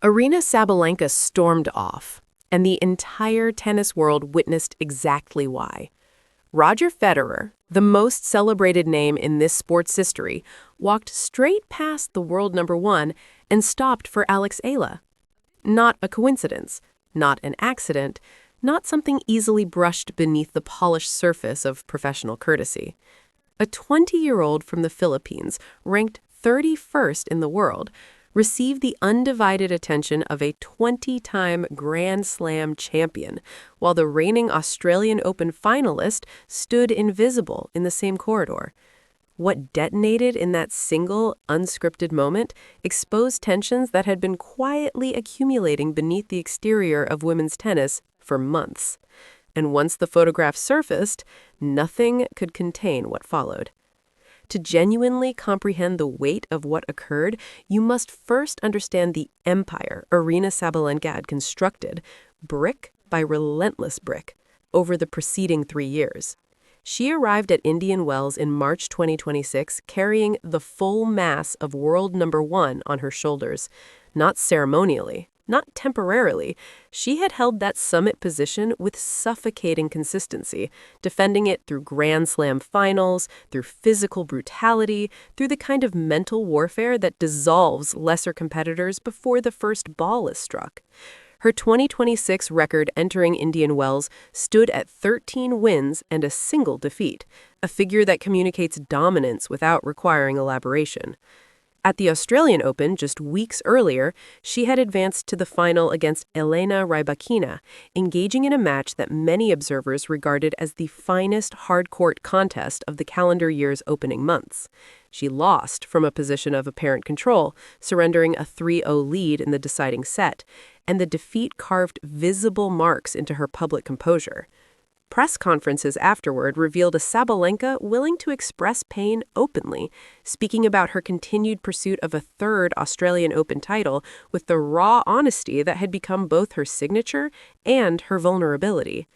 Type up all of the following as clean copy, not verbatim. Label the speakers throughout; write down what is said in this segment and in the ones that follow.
Speaker 1: Aryna Sabalenka stormed off, and the entire tennis world witnessed exactly why. Roger Federer, the most celebrated name in this sport's history, walked straight past the world number one and stopped for Alex Eala. Not a coincidence, not an accident, not something easily brushed beneath the polished surface of professional courtesy. A 20-year-old from the Philippines, ranked 31st in the world, received the undivided attention of a 20-time Grand Slam champion, while the reigning Australian Open finalist stood invisible in the same corridor. What detonated in that single, unscripted moment exposed tensions that had been quietly accumulating beneath the exterior of women's tennis for months. And once the photograph surfaced, nothing could contain what followed. To genuinely comprehend the weight of what occurred, you must first understand the empire Aryna Sabalenka had constructed, brick by relentless brick, over the preceding 3 years. She arrived at Indian Wells in March 2026 carrying the full mass of world number one on her shoulders, not ceremonially, not temporarily. She had held that summit position with suffocating consistency, defending it through Grand Slam finals, through physical brutality, through the kind of mental warfare that dissolves lesser competitors before the first ball is struck. Her 2026 record entering Indian Wells stood at 13 wins and a single defeat, a figure that communicates dominance without requiring elaboration. At the Australian Open just weeks earlier, she had advanced to the final against Elena Rybakina, engaging in a match that many observers regarded as the finest hard-court contest of the calendar year's opening months. She lost from a position of apparent control, surrendering a 3-0 lead in the deciding set, and the defeat carved visible marks into her public composure. Press conferences afterward revealed a Sabalenka willing to express pain openly, speaking about her continued pursuit of a third Australian Open title with the raw honesty that had become both her signature and her vulnerability.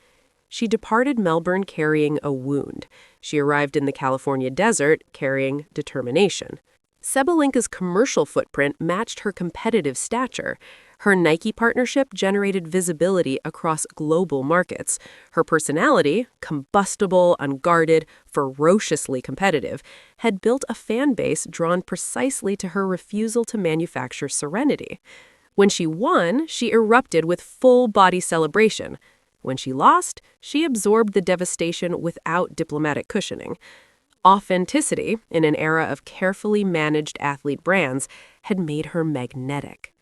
Speaker 1: She departed Melbourne carrying a wound. She arrived in the California desert carrying determination. Sabalenka's commercial footprint matched her competitive stature. Her Nike partnership generated visibility across global markets. Her personality, combustible, unguarded, ferociously competitive, had built a fan base drawn precisely to her refusal to manufacture serenity. When she won, she erupted with full-body celebration. When she lost, she absorbed the devastation without diplomatic cushioning. Authenticity, in an era of carefully managed athlete brands, had made her magnetic.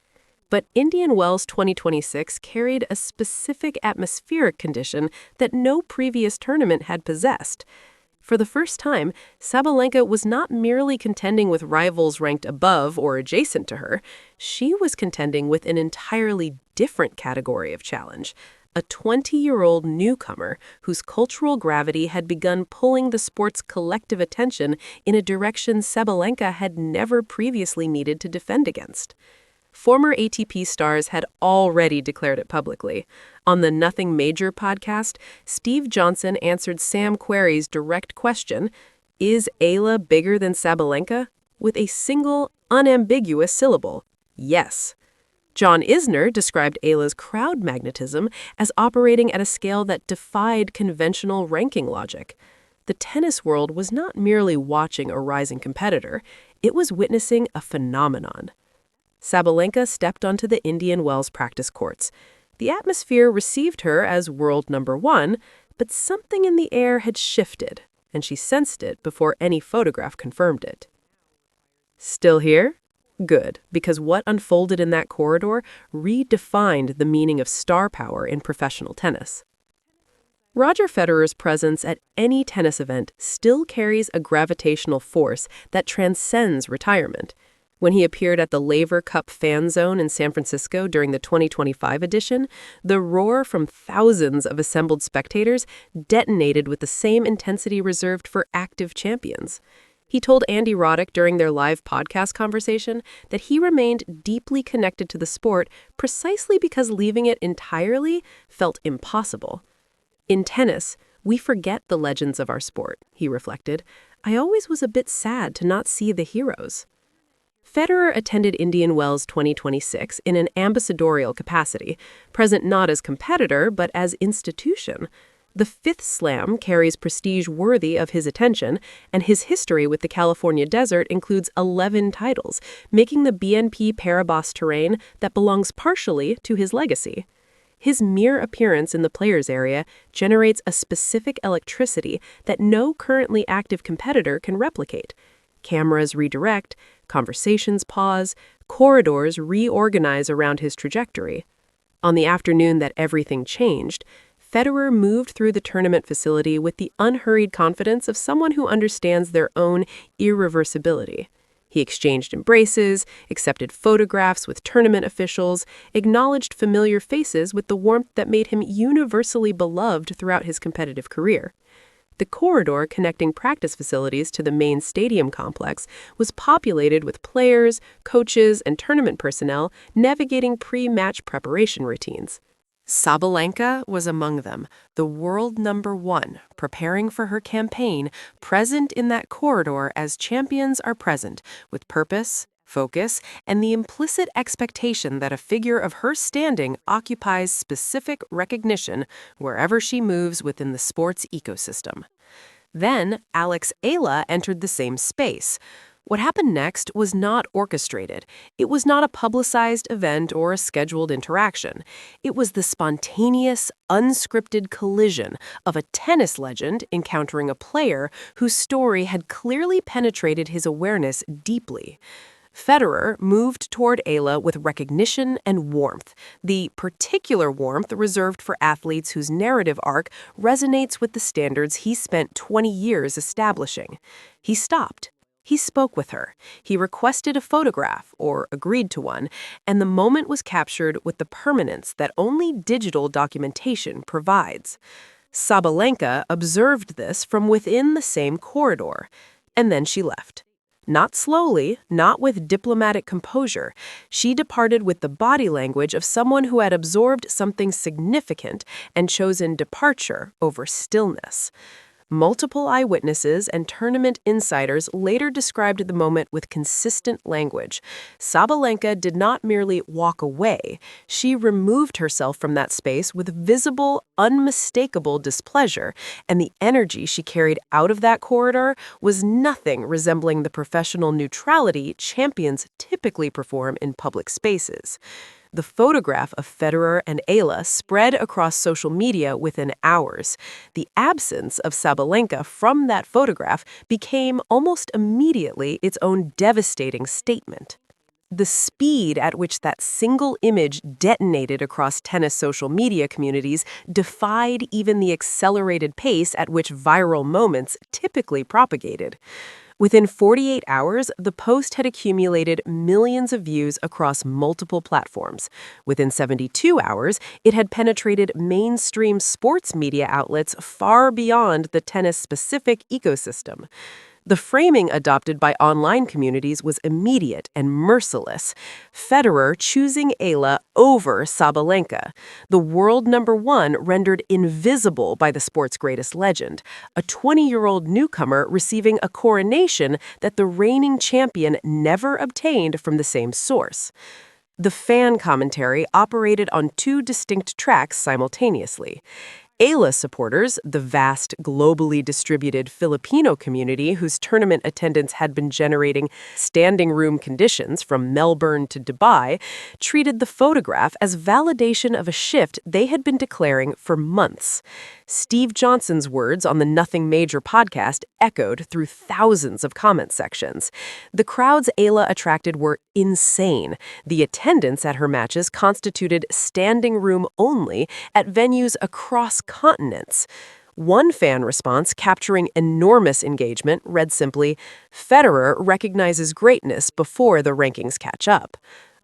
Speaker 1: But Indian Wells 2026 carried a specific atmospheric condition that no previous tournament had possessed. For the first time, Sabalenka was not merely contending with rivals ranked above or adjacent to her. She was contending with an entirely different category of challenge. A 20-year-old newcomer whose cultural gravity had begun pulling the sport's collective attention in a direction Sabalenka had never previously needed to defend against. Former ATP stars had already declared it publicly. On the Nothing Major podcast, Steve Johnson answered Sam Querrey's direct question, "Is Eala bigger than Sabalenka?" with a single, unambiguous syllable, yes. John Isner described Eala's crowd magnetism as operating at a scale that defied conventional ranking logic. The tennis world was not merely watching a rising competitor, it was witnessing a phenomenon. Sabalenka stepped onto the Indian Wells practice courts. The atmosphere received her as world number one, but something in the air had shifted, and she sensed it before any photograph confirmed it. Still here? Good, because what unfolded in that corridor redefined the meaning of star power in professional tennis. Roger Federer's presence at any tennis event still carries a gravitational force that transcends retirement. When he appeared at the Laver Cup fan zone in San Francisco during the 2025 edition, the roar from thousands of assembled spectators detonated with the same intensity reserved for active champions. He told Andy Roddick during their live podcast conversation that he remained deeply connected to the sport precisely because leaving it entirely felt impossible. In tennis, we forget the legends of our sport, he reflected. I always was a bit sad to not see the heroes. Federer attended Indian Wells 2026 in an ambassadorial capacity, present not as competitor but as institution. The fifth slam carries prestige worthy of his attention, and his history with the California desert includes 11 titles, making the BNP Paribas terrain that belongs partially to his legacy. His mere appearance in the players' area generates a specific electricity that no currently active competitor can replicate. Cameras redirect, conversations pause, corridors reorganize around his trajectory. On the afternoon that everything changed, Federer moved through the tournament facility with the unhurried confidence of someone who understands their own irreversibility. He exchanged embraces, accepted photographs with tournament officials, acknowledged familiar faces with the warmth that made him universally beloved throughout his competitive career. The corridor connecting practice facilities to the main stadium complex was populated with players, coaches, and tournament personnel navigating pre-match preparation routines. Sabalenka was among them, the world number one, preparing for her campaign, present in that corridor as champions are present, with purpose, focus, and the implicit expectation that a figure of her standing occupies specific recognition wherever she moves within the sports ecosystem. Then, Alex Eala entered the same space. What happened next was not orchestrated. It was not a publicized event or a scheduled interaction. It was the spontaneous, unscripted collision of a tennis legend encountering a player whose story had clearly penetrated his awareness deeply. Federer moved toward Eala with recognition and warmth, the particular warmth reserved for athletes whose narrative arc resonates with the standards he spent 20 years establishing. He stopped. He spoke with her. He requested a photograph, or agreed to one, and the moment was captured with the permanence that only digital documentation provides. Sabalenka observed this from within the same corridor, and then she left. Not slowly, not with diplomatic composure. She departed with the body language of someone who had absorbed something significant and chosen departure over stillness. Multiple eyewitnesses and tournament insiders later described the moment with consistent language. Sabalenka did not merely walk away. She removed herself from that space with visible, unmistakable displeasure, and the energy she carried out of that corridor was nothing resembling the professional neutrality champions typically perform in public spaces. The photograph of Federer and Eala spread across social media within hours. The absence of Sabalenka from that photograph became almost immediately its own devastating statement. The speed at which that single image detonated across tennis social media communities defied even the accelerated pace at which viral moments typically propagated. Within 48 hours, the post had accumulated millions of views across multiple platforms. Within 72 hours, it had penetrated mainstream sports media outlets far beyond the tennis-specific ecosystem. The framing adopted by online communities was immediate and merciless. Federer choosing Eala over Sabalenka, the world number one rendered invisible by the sport's greatest legend, a 20-year-old newcomer receiving a coronation that the reigning champion never obtained from the same source. The fan commentary operated on two distinct tracks simultaneously. Eala supporters, the vast, globally distributed Filipino community whose tournament attendance had been generating standing room conditions from Melbourne to Dubai, treated the photograph as validation of a shift they had been declaring for months. Steve Johnson's words on the Nothing Major podcast echoed through thousands of comment sections. The crowds Eala attracted were insane. The attendance at her matches constituted standing room only at venues across continents. One fan response capturing enormous engagement read simply, "Federer recognizes greatness before the rankings catch up."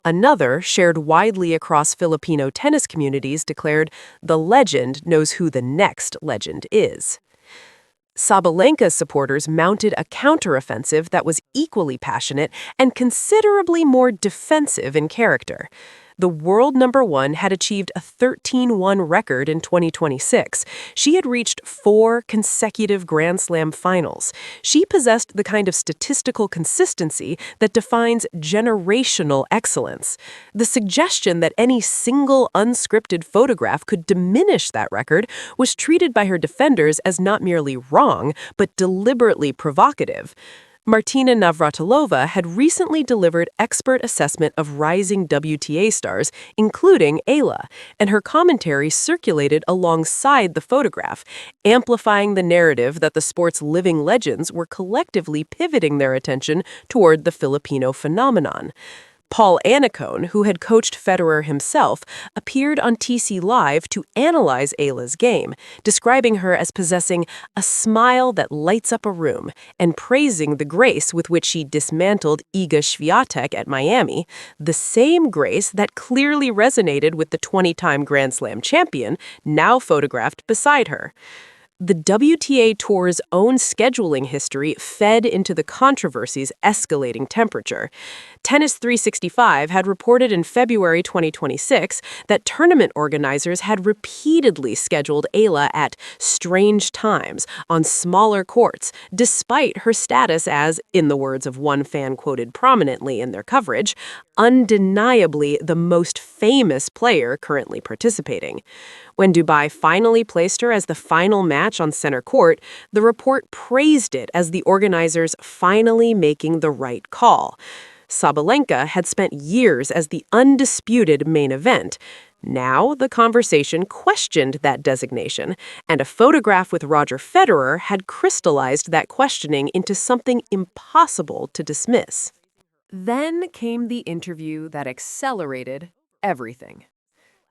Speaker 1: Another, shared widely across Filipino tennis communities, declared, "The legend knows who the next legend is." Sabalenka's supporters mounted a counteroffensive that was equally passionate and considerably more defensive in character. The world number one had achieved a 13-1 record in 2026. She had reached 4 consecutive Grand Slam finals. She possessed the kind of statistical consistency that defines generational excellence. The suggestion that any single unscripted photograph could diminish that record was treated by her defenders as not merely wrong, but deliberately provocative. Martina Navratilova had recently delivered expert assessment of rising WTA stars, including Eala, and her commentary circulated alongside the photograph, amplifying the narrative that the sport's living legends were collectively pivoting their attention toward the Filipino phenomenon. Paul Annacone, who had coached Federer himself, appeared on TC Live to analyze Eala's game, describing her as possessing a smile that lights up a room and praising the grace with which she dismantled Iga Swiatek at Miami, the same grace that clearly resonated with the 20-time Grand Slam champion, now photographed beside her. The WTA Tour's own scheduling history fed into the controversy's escalating temperature. Tennis 365 had reported in February 2026 that tournament organizers had repeatedly scheduled Eala at strange times on smaller courts, despite her status as, in the words of one fan quoted prominently in their coverage, undeniably the most famous player currently participating. When Dubai finally placed her as the final match on center court, the report praised it as the organizers finally making the right call. Sabalenka had spent years as the undisputed main event. Now, the conversation questioned that designation, and a photograph with Roger Federer had crystallized that questioning into something impossible to dismiss. Then came the interview that accelerated everything.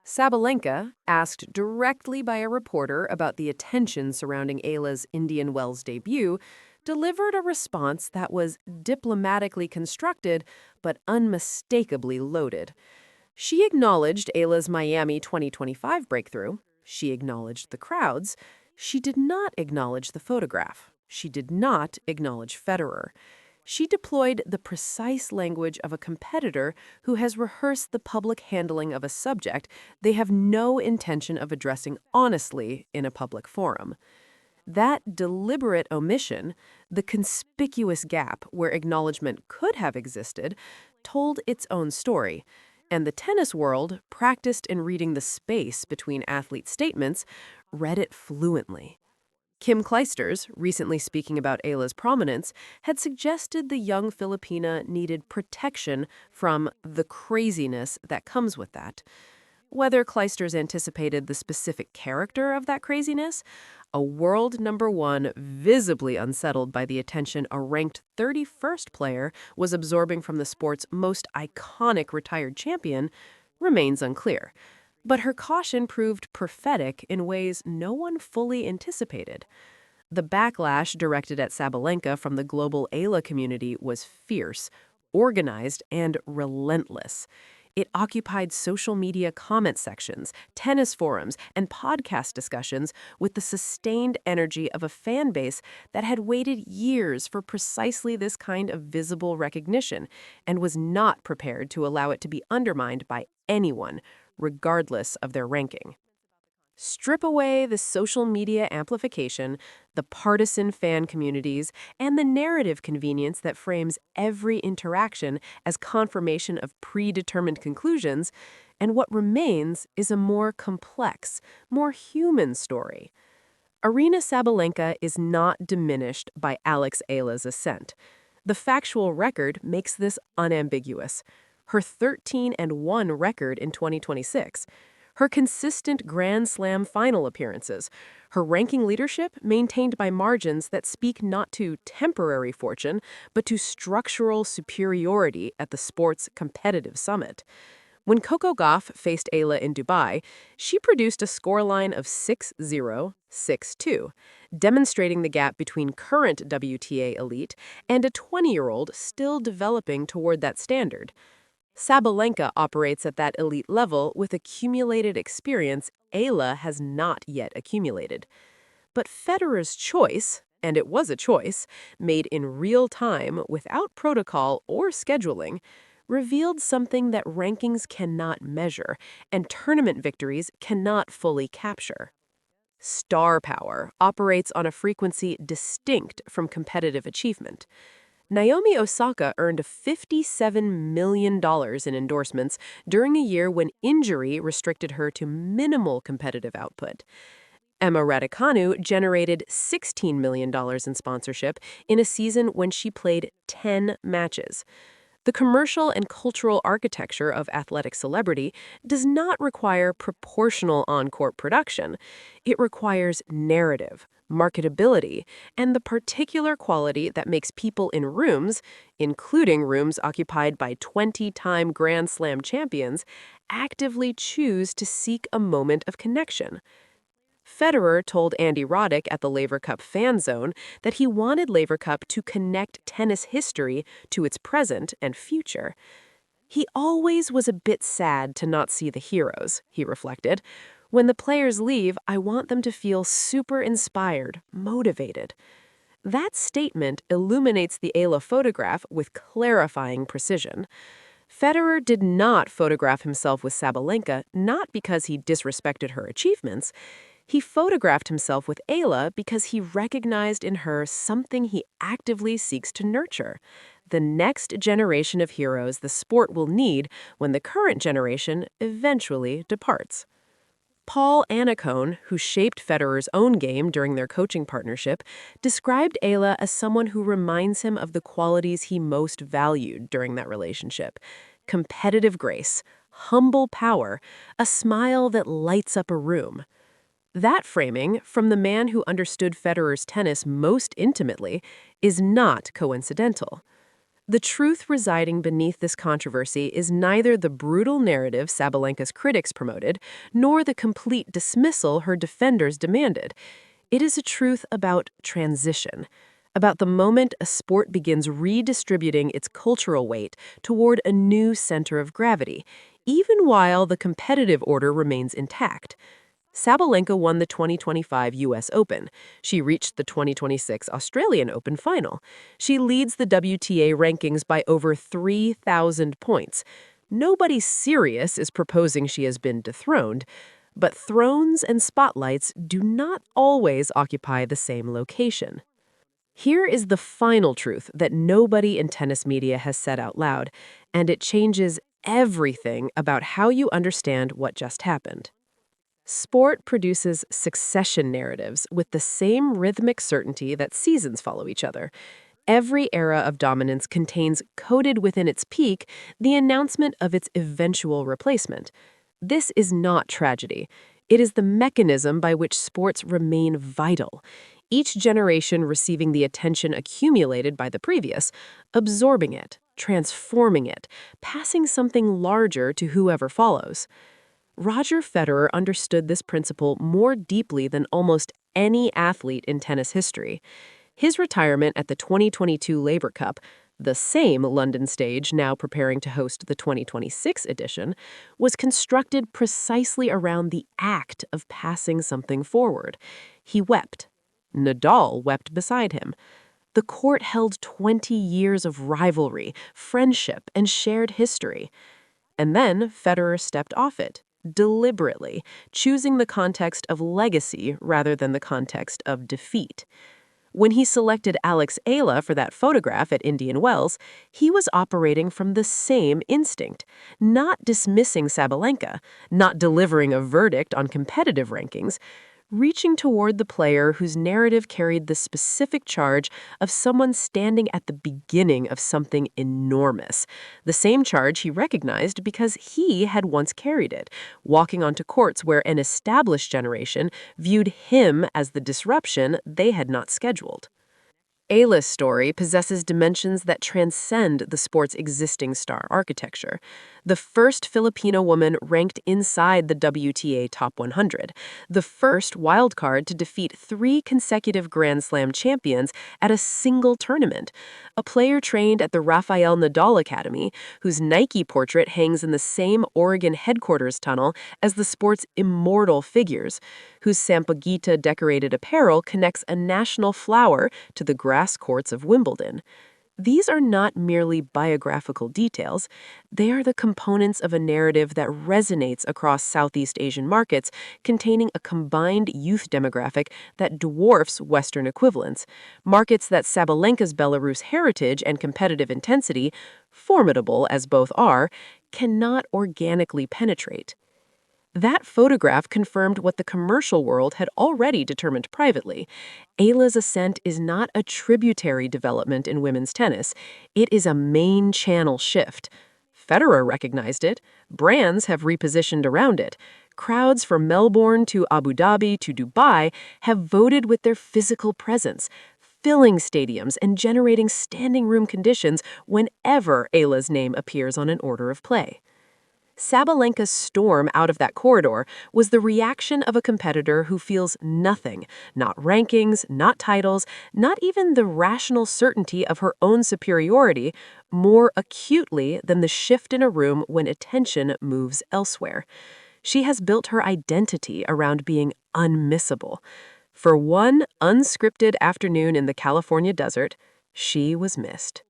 Speaker 1: Sabalenka, asked directly by a reporter about the attention surrounding Eala's Indian Wells debut, delivered a response that was diplomatically constructed but unmistakably loaded. She acknowledged Eala's Miami 2025 breakthrough. She acknowledged the crowds. She did not acknowledge the photograph. She did not acknowledge Federer. She deployed the precise language of a competitor who has rehearsed the public handling of a subject they have no intention of addressing honestly in a public forum. That deliberate omission, the conspicuous gap where acknowledgement could have existed, told its own story, and the tennis world, practiced in reading the space between athlete statements, read it fluently. Kim Clijsters, recently speaking about Eala's prominence, had suggested the young Filipina needed protection from the craziness that comes with that. Whether Clijsters anticipated the specific character of that craziness, a world number one visibly unsettled by the attention a ranked 31st player was absorbing from the sport's most iconic retired champion, remains unclear. But her caution proved prophetic in ways no one fully anticipated. The backlash directed at Sabalenka from the global Eala community was fierce, organized, and relentless. It occupied social media comment sections, tennis forums, and podcast discussions with the sustained energy of a fan base that had waited years for precisely this kind of visible recognition and was not prepared to allow it to be undermined by anyone, regardless of their ranking. Strip away the social media amplification, the partisan fan communities, and the narrative convenience that frames every interaction as confirmation of predetermined conclusions, and what remains is a more complex, more human story. Aryna Sabalenka is not diminished by Alex Eala's ascent. The factual record makes this unambiguous. Her 13-1 record in 2026, her consistent Grand Slam final appearances, her ranking leadership maintained by margins that speak not to temporary fortune, but to structural superiority at the sport's competitive summit. When Coco Gauff faced Eala in Dubai, she produced a scoreline of 6-0, 6-2, demonstrating the gap between current WTA elite and a 20-year-old still developing toward that standard. Sabalenka operates at that elite level with accumulated experience Eala has not yet accumulated. But Federer's choice, and it was a choice, made in real time without protocol or scheduling, revealed something that rankings cannot measure and tournament victories cannot fully capture. Star power operates on a frequency distinct from competitive achievement. Naomi Osaka earned $57 million in endorsements during a year when injury restricted her to minimal competitive output. Emma Raducanu generated $16 million in sponsorship in a season when she played 10 matches. The commercial and cultural architecture of athletic celebrity does not require proportional on-court production. It requires narrative, marketability, and the particular quality that makes people in rooms, including rooms occupied by 20-time Grand Slam champions, actively choose to seek a moment of connection. Federer told Andy Roddick at the Laver Cup Fan Zone that he wanted Laver Cup to connect tennis history to its present and future. He always was a bit sad to not see the heroes, he reflected. When the players leave, I want them to feel super inspired, motivated. That statement illuminates the Eala photograph with clarifying precision. Federer did not photograph himself with Sabalenka not because he disrespected her achievements. He photographed himself with Eala because he recognized in her something he actively seeks to nurture, the next generation of heroes the sport will need when the current generation eventually departs. Paul Annacone, who shaped Federer's own game during their coaching partnership, described Eala as someone who reminds him of the qualities he most valued during that relationship: competitive grace, humble power, a smile that lights up a room. That framing, from the man who understood Federer's tennis most intimately, is not coincidental. The truth residing beneath this controversy is neither the brutal narrative Sabalenka's critics promoted, nor the complete dismissal her defenders demanded. It is a truth about transition, about the moment a sport begins redistributing its cultural weight toward a new center of gravity, even while the competitive order remains intact. Sabalenka won the 2025 U.S. Open. She reached the 2026 Australian Open final. She leads the WTA rankings by over 3,000 points. Nobody serious is proposing she has been dethroned, but thrones and spotlights do not always occupy the same location. Here is the final truth that nobody in tennis media has said out loud, and it changes everything about how you understand what just happened. Sport produces succession narratives with the same rhythmic certainty that seasons follow each other. Every era of dominance contains, coded within its peak, the announcement of its eventual replacement. This is not tragedy. It is the mechanism by which sports remain vital, each generation receiving the attention accumulated by the previous, absorbing it, transforming it, passing something larger to whoever follows. Roger Federer understood this principle more deeply than almost any athlete in tennis history. His retirement at the 2022 Laver Cup, the same London stage now preparing to host the 2026 edition, was constructed precisely around the act of passing something forward. He wept. Nadal wept beside him. The court held 20 years of rivalry, friendship, and shared history. And then Federer stepped off it, deliberately, choosing the context of legacy rather than the context of defeat. When he selected Alex Eala for that photograph at Indian Wells, he was operating from the same instinct, not dismissing Sabalenka, not delivering a verdict on competitive rankings, reaching toward the player whose narrative carried the specific charge of someone standing at the beginning of something enormous, the same charge he recognized because he had once carried it, walking onto courts where an established generation viewed him as the disruption they had not scheduled. Eala's story possesses dimensions that transcend the sport's existing star architecture. The first Filipino woman ranked inside the WTA Top 100, the first wildcard to defeat 3 consecutive Grand Slam champions at a single tournament, a player trained at the Rafael Nadal Academy, whose Nike portrait hangs in the same Oregon headquarters tunnel as the sport's immortal figures, whose Sampaguita-decorated apparel connects a national flower to the grass courts of Wimbledon. These are not merely biographical details. They are the components of a narrative that resonates across Southeast Asian markets, containing a combined youth demographic that dwarfs Western equivalents, markets that Sabalenka's Belarus heritage and competitive intensity, formidable as both are, cannot organically penetrate. That photograph confirmed what the commercial world had already determined privately. Eala's ascent is not a tributary development in women's tennis. It is a main channel shift. Federer recognized it. Brands have repositioned around it. Crowds from Melbourne to Abu Dhabi to Dubai have voted with their physical presence, filling stadiums and generating standing room conditions whenever Eala's name appears on an order of play. Sabalenka's storm out of that corridor was the reaction of a competitor who feels nothing, not rankings, not titles, not even the rational certainty of her own superiority, more acutely than the shift in a room when attention moves elsewhere. She has built her identity around being unmissable. For one unscripted afternoon in the California desert, she was missed.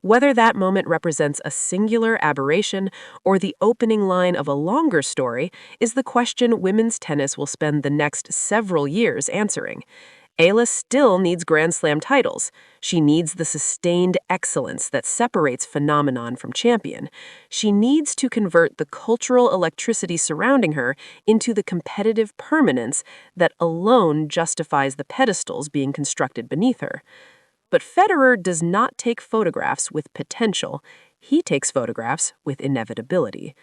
Speaker 1: Whether that moment represents a singular aberration or the opening line of a longer story is the question women's tennis will spend the next several years answering. Eala still needs Grand Slam titles. She needs the sustained excellence that separates phenomenon from champion. She needs to convert the cultural electricity surrounding her into the competitive permanence that alone justifies the pedestals being constructed beneath her. But Federer does not take photographs with potential. He takes photographs with inevitability.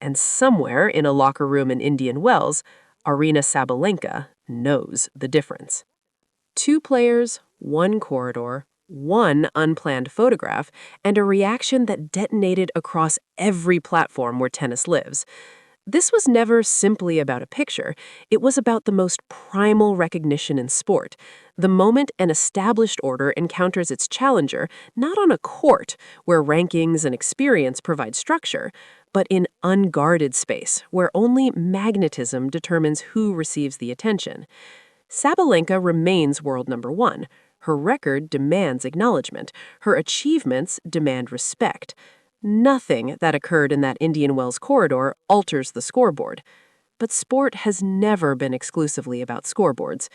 Speaker 1: And somewhere in a locker room in Indian Wells, Aryna Sabalenka knows the difference. Two players, one corridor, one unplanned photograph, and a reaction that detonated across every platform where tennis lives. This was never simply about a picture. It was about the most primal recognition in sport. The moment an established order encounters its challenger, not on a court, where rankings and experience provide structure, but in unguarded space, where only magnetism determines who receives the attention. Sabalenka remains world number one. Her record demands acknowledgement. Her achievements demand respect. Nothing that occurred in that Indian Wells corridor alters the scoreboard. But sport has never been exclusively about scoreboards.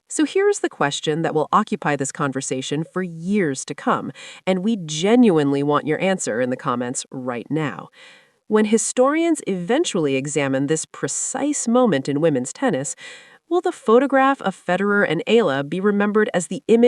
Speaker 1: So here's the question that will occupy this conversation for years to come, and we genuinely want your answer in the comments right now. When historians eventually examine this precise moment in women's tennis, will the photograph of Federer and Eala be remembered as the image